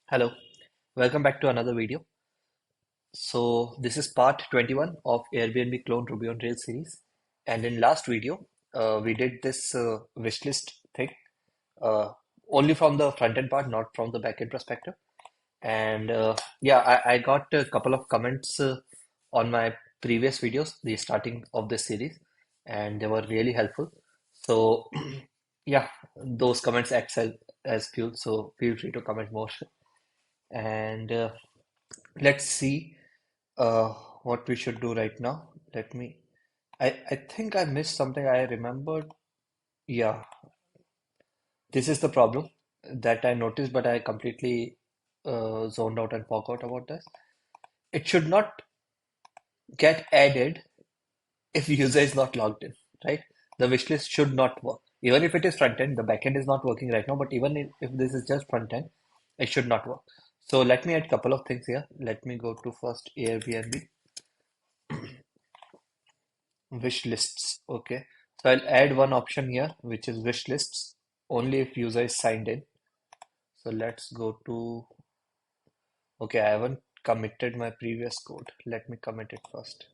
Hello, welcome back to another video. So this is part 21 of Airbnb Clone Ruby on Rails series. And in last video, we did this wishlist thing uh, only from the front end part, not from the back end perspective. And yeah, I got a couple of comments on my previous videos, the starting of this series, and they were really helpful. So yeah, those comments act as fuel. So feel free to comment more. And let's see uh, what we should do right now. Let me. I think I missed something. I remembered. Yeah, this is the problem that I noticed, but I completely zoned out and forgot about this. It should not get added if user is not logged in, right? The wish list should not work. Even if it is front end, the back end is not working right now, but even if this is just front end, it should not work. So let me add a couple of things here. Let me go to first Airbnb wish lists. Okay, so I'll add one option here, which is wish lists only if user is signed in. So let's go to, okay, I haven't committed my previous code. Let me commit it first.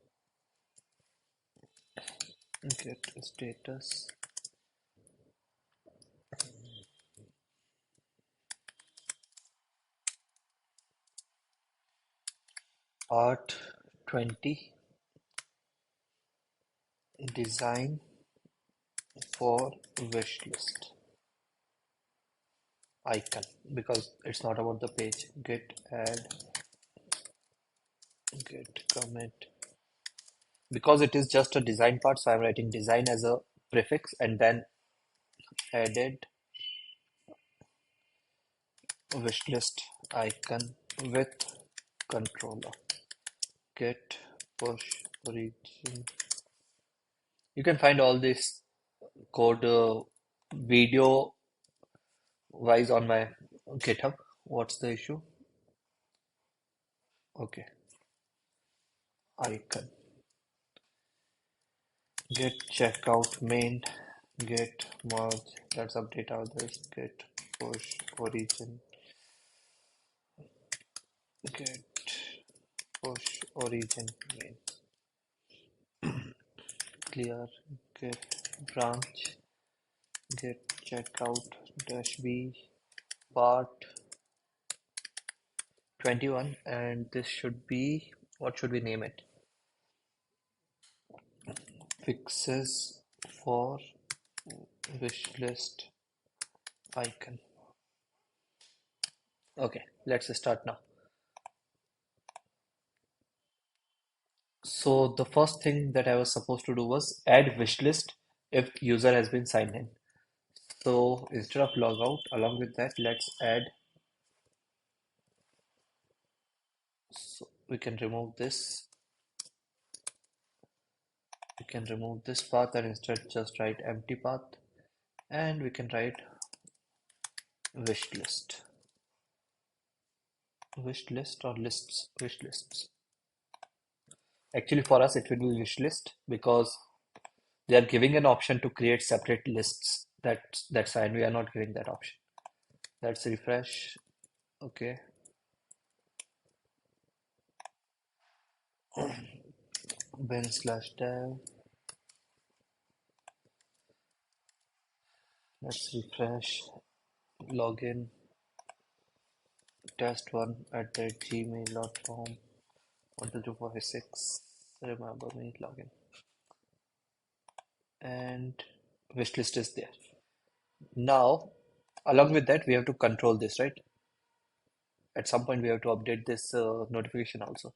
Get status part 20 design for wish list icon, because it's not about the page. Git add, git commit, because it is just a design part, so I'm writing design as a prefix and then added wishlist icon with controller. Git push origin. You can find all this code video wise on my GitHub. What's the issue? Okay, icon. Git checkout main. Git merge. Let's update all this. Git push origin. Git push origin main. Clear. Git branch. Git checkout dash b part 21, and this should be, what should we name it? Fixes for wishlist icon. Okay, let's start now. So the first thing that I was supposed to do was add wishlist if user has been signed in. So instead of logout, along with that, let's add. So we can remove this. We can remove this path and instead just write empty path, and we can write wishlist. Wishlist or lists? Wishlists. Actually, for us, it will be wish list because they are giving an option to create separate lists. That's fine. We are not giving that option. Let's refresh. Okay. Bin slash dev. Let's refresh. Login. Test1@gmail.com. 12246. Remember me. Login. And wish list is there. Now, along with that, we have to control this, right? At some point, we have to update this notification also.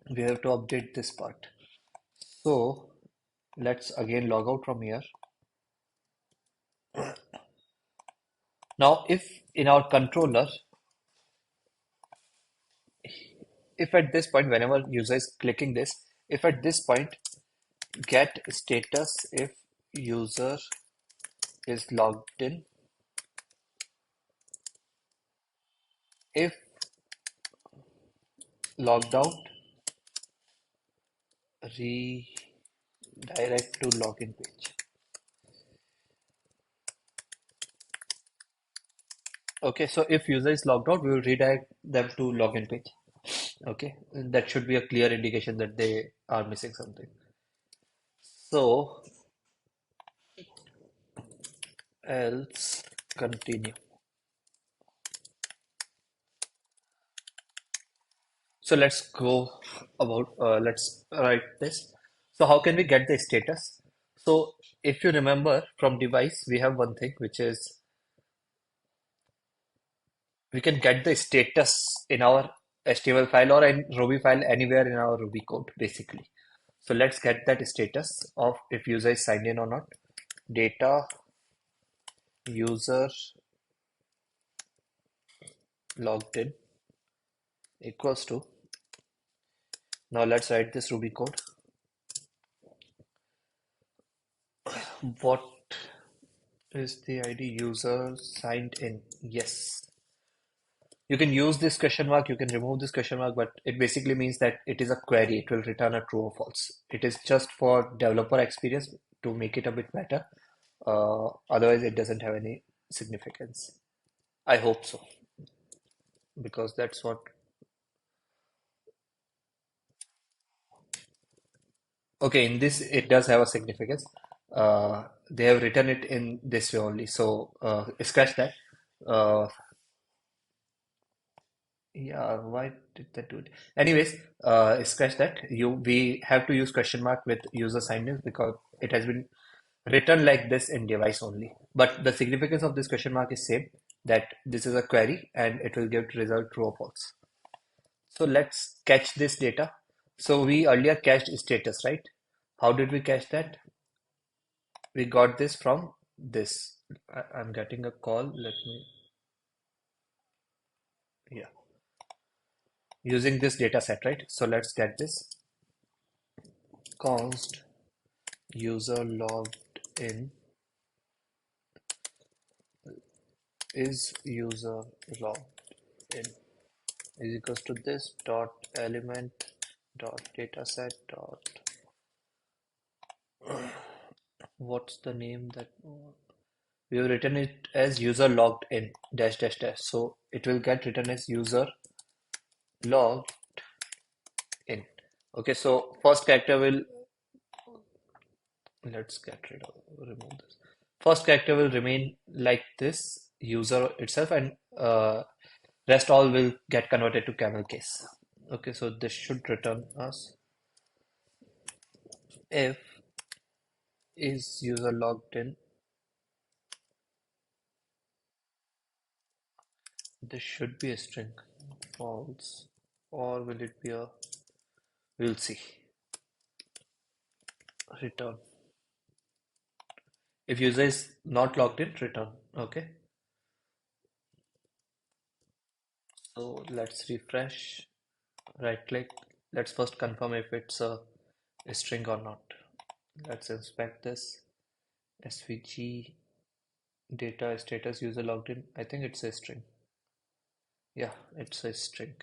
We have to update this part. So let's again log out from here. Now, if in our controller, if at this point, whenever user is clicking this, if at this point get status if user is logged in, if logged out, redirect to login page. Okay, so if user is logged out, we will redirect them to login page. Okay, that should be a clear indication that they are missing something. So else continue. So let's go about let's write this. So how can we get the status? So if you remember from device, we have one thing which is we can get the status in our HTML file or in Ruby file anywhere in our Ruby code basically. So let's get that status of if user is signed in or not. Data user logged in equals to. Now let's write this Ruby code. What is the ID user signed in? Yes. You can use this question mark, you can remove this question mark, but it basically means that it is a query. It will return a true or false. It is just for developer experience to make it a bit better. Otherwise, it doesn't have any significance. I hope so, because that's what. Okay, in this, it does have a significance. They have written it in this way only. So, scratch that. Uh, Yeah, why did that do it? Anyways, scratch that. We have to use question mark with user signed in because it has been written like this in device only. But the significance of this question mark is same, that this is a query and it will give result true or false. So let's catch this data. So we earlier cached status, right? How did we catch that? We got this from this. I'm getting a call. Let me, yeah, using this data set, right? So let's get this. Const user logged in is user logged in is equals to this dot element dot dataset dot what's the name that we have written it as user logged in dash dash dash, so it will get written as user logged in. Okay, so first character will, let's get rid of, remove this. First character will remain like this user itself, and rest all will get converted to camel case. Okay, so this should return us if is user logged in. This should be a string false, or will it be a, we'll see. Return if user is not logged in, return. Okay, so let's refresh, right click. Let's first confirm if it's a string or not. Let's inspect this. SVG data status user logged in. I think it's a string. Yeah, it's a string.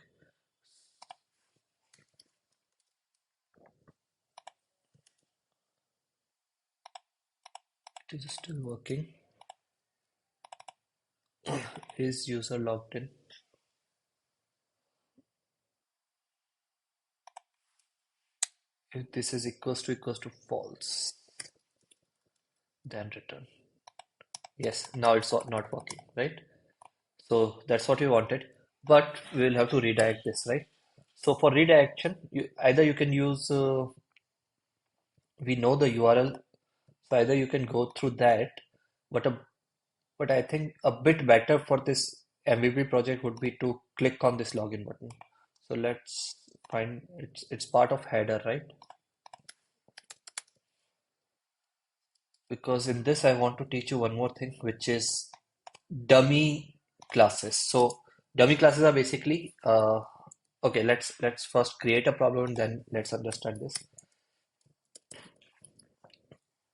It is still working. Is user logged in? If this is equals to false, then return. Yes, now it's not working, right? So that's what we wanted, but we'll have to redirect this, right? So for redirection, either you can use, we know the URL, so either you can go through that, but but I think a bit better for this MVP project would be to click on this login button. So let's find it's part of header, right? Because in this I want to teach you one more thing, which is dummy classes. So dummy classes are basically okay, let's first create a problem and then let's understand this.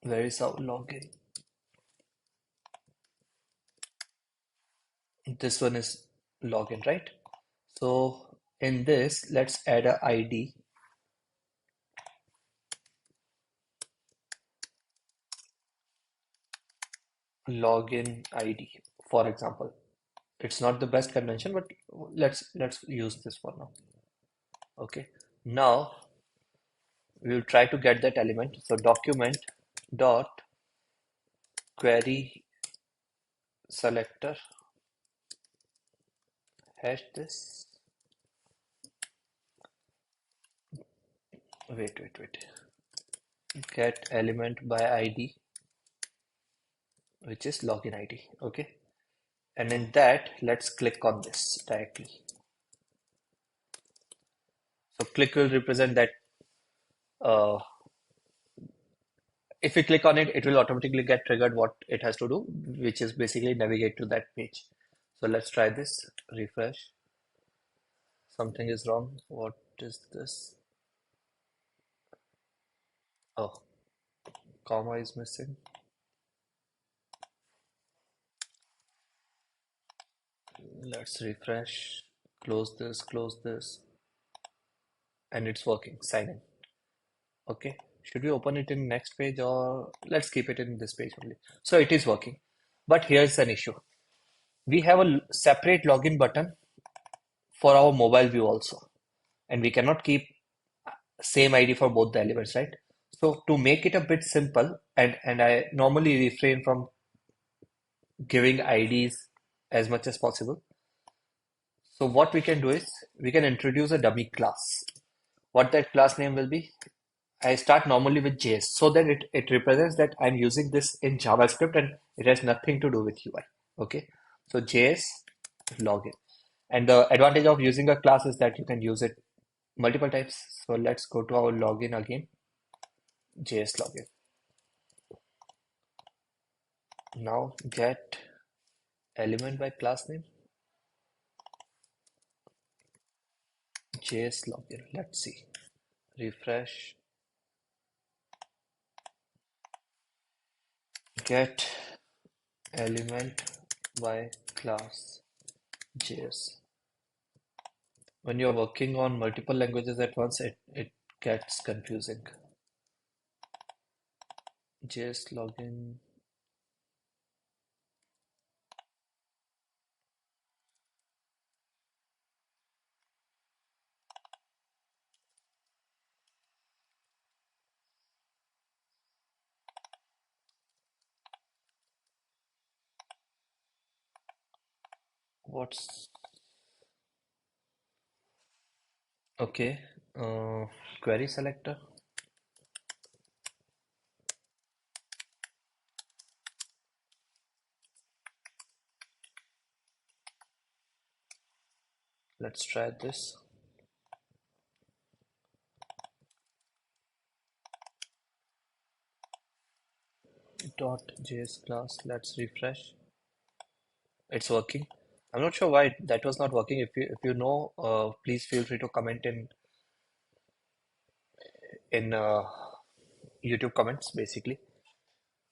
Where is our login? This one is login, right? So in this, let's add a ID, login ID, for example. It's not the best convention, but let's use this for now. Okay. Now we will try to get that element. So document dot query selector hash this. Wait. Get element by ID, which is login ID. Okay. And in that, let's click on this directly. So click will represent that. If we click on it, it will automatically get triggered what it has to do, which is basically navigate to that page. So let's try this. Refresh. Something is wrong. What is this? Oh, comma is missing. Let's refresh. Close this, and it's working. Sign in. Okay. Should we open it in next page or let's keep it in this page only? So it is working. But here's an issue. We have a separate login button for our mobile view also. And we cannot keep same ID for both the elements, right? So to make it a bit simple, and I normally refrain from giving IDs as much as possible. So what we can do is we can introduce a dummy class. What that class name will be, I start normally with JS so that it represents that I'm using this in JavaScript and it has nothing to do with UI. Okay, so JS login. And the advantage of using a class is that you can use it multiple times. So let's go to our login again, JS login. Now get element by class name, JS login. Let's see. Refresh. Get element by class JS. When you're working on multiple languages at once, it gets confusing. JS login. What's okay? Query selector. Let's try this. Dot JS class. Let's refresh. It's working. I'm not sure why that was not working. If you know, please feel free to comment in YouTube comments, basically.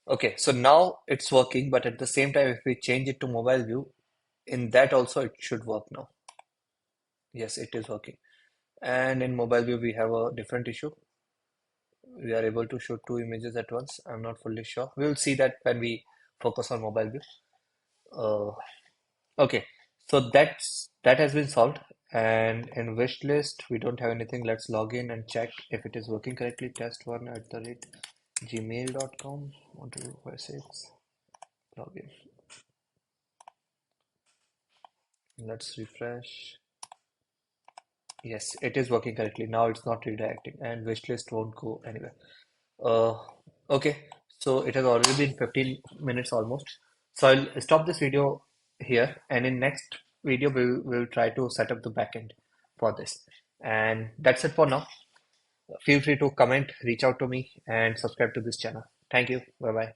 Okay, so now it's working, but at the same time, if we change it to mobile view, in that also it should work now. Yes, it is working. And in mobile view, we have a different issue. We are able to show two images at once. I'm not fully sure. We will see that when we focus on mobile view. Uh, okay, so that has been solved. And in wish list, we don't have anything. Let's log in and check if it is working correctly. Test1@gmail.com. 1256. Login. Let's refresh. Yes, it is working correctly. Now it's not redirecting, and wishlist won't go anywhere. Uh, okay, so it has already been 15 minutes almost. So I'll stop this video here, and in next video we'll try to set up the backend for this. And that's it for now. Feel free to comment, reach out to me, and subscribe to this channel. Thank you. Bye bye.